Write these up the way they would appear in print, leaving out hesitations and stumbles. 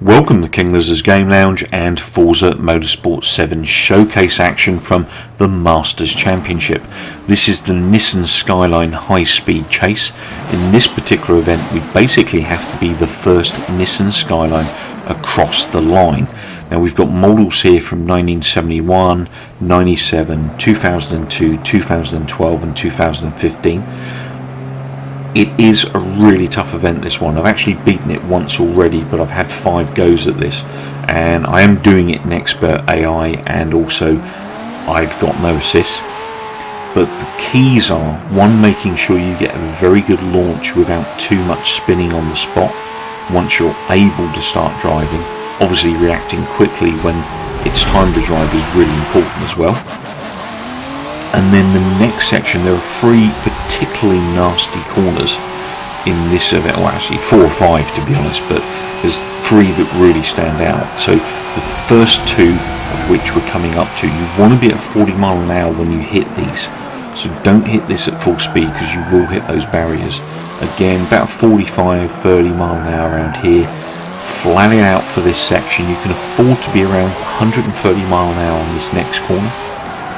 Welcome to King Lizard's Game Lounge and Forza Motorsport 7 showcase action from the Masters Championship. This is the NISSAN SKYLINE high speed chase. In this particular event we basically have to be the first NISSAN SKYLINE across the line. Now we've got models here from 1971, 97, 2002, 2012 and 2015. It is a really tough event, this one. I've actually beaten it once already, but I've had 5 goes at this, and I am doing it in expert AI, and also I've got no assists. But the keys are, one, making sure you get a very good launch without too much spinning on the spot once you're able to start driving. Obviously reacting quickly when it's time to drive is really important as well. And then the next section, there are 3 particularly nasty corners in this event, well actually 4 or 5 to be honest, but there's 3 that really stand out. So the first 2 of which we're coming up to, you want to be at 40 mile an hour when you hit these. So don't hit this at full speed because you will hit those barriers. Again, about 45, 30 mile an hour around here. Flat it out for this section. You can afford to be around 130 mile an hour on this next corner.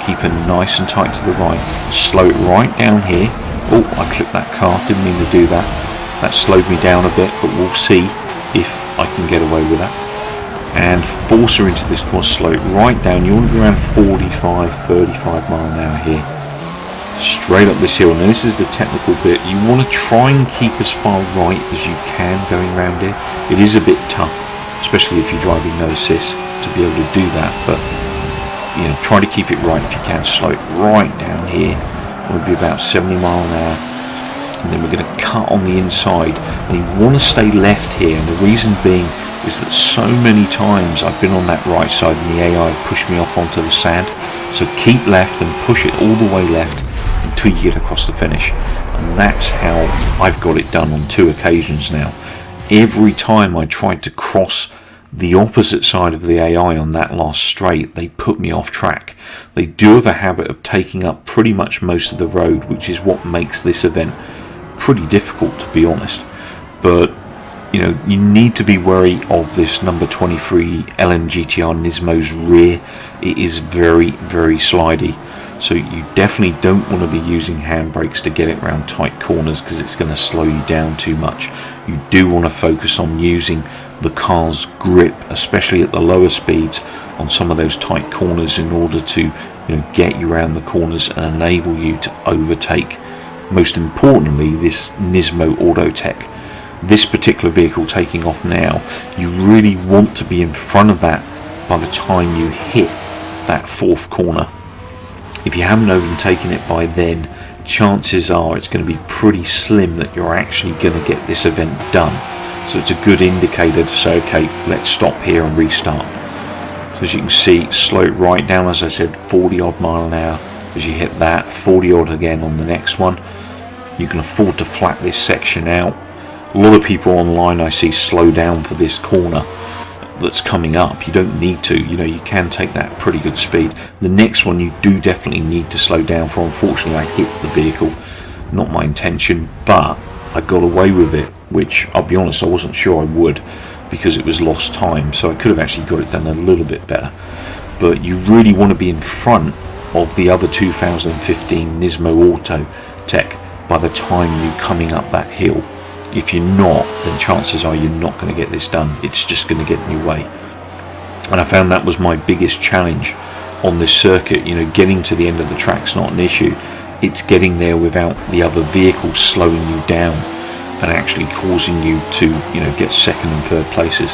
Keep it nice and tight to the right. Slow it right down here. Oh, I clipped that car, didn't mean to do that. That slowed me down a bit, but we'll see if I can get away with that. And force her into this corner, slow it right down. You want to be around 45, 35 mile an hour here. Straight up this hill. Now this is the technical bit. You want to try and keep as far right as you can going around here. It is a bit tough, especially if you're driving no assist, to be able to do that, but you know, try to keep it right if you can. Slow it right down here. We'll be about 70 mile an hour, and then we're going to cut on the inside, and you want to stay left here, and the reason being is that so many times I've been on that right side and the AI pushed me off onto the sand. So keep left and push it all the way left until you get across the finish, and that's how I've got it done on 2 occasions now. Every time I tried to cross the opposite side of the AI on that last straight, they put me off track. They do have a habit of taking up pretty much most of the road, which is what makes this event pretty difficult, to be honest. But you know, you need to be wary of this number 23 LMGTR Nismo's rear. It is very, very slidey, so you definitely don't want to be using handbrakes to get it around tight corners because it's going to slow you down too much. You do want to focus on using the car's grip, especially at the lower speeds on some of those tight corners, in order to get you around the corners and enable you to overtake, most importantly, this Nismo Autotech. This particular vehicle taking off now, you really want to be in front of that by the time you hit that 4th corner. If you haven't overtaken it by then, chances are it's going to be pretty slim that you're actually going to get this event done. So it's a good indicator to say, okay, let's stop here and restart. So as you can see, slow it right down, as I said, 40 odd mile an hour. As you hit that, 40 odd again on the next one. You can afford to flat this section out. A lot of people online I see slow down for this corner that's coming up. You don't need to, you can take that pretty good speed. The next one you do definitely need to slow down for. Unfortunately, I hit the vehicle, not my intention, but I got away with it, which I'll be honest, I wasn't sure I would, because it was lost time, so I could have actually got it done a little bit better. But you really want to be in front of the other 2015 Nismo Autotech by the time you're coming up that hill. If you're not, then chances are you're not going to get this done. It's just going to get in your way. And I found that was my biggest challenge on this circuit. Getting to the end of the track's not an issue. It's getting there without the other vehicles slowing you down and actually causing you to get 2nd and 3rd places.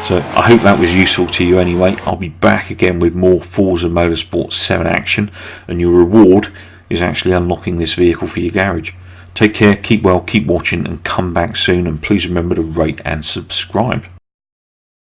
So I hope that was useful to you anyway. I'll be back again with more Forza Motorsport 7 action, and your reward is actually unlocking this vehicle for your garage. Take care, keep well, keep watching, and come back soon, and please remember to rate and subscribe.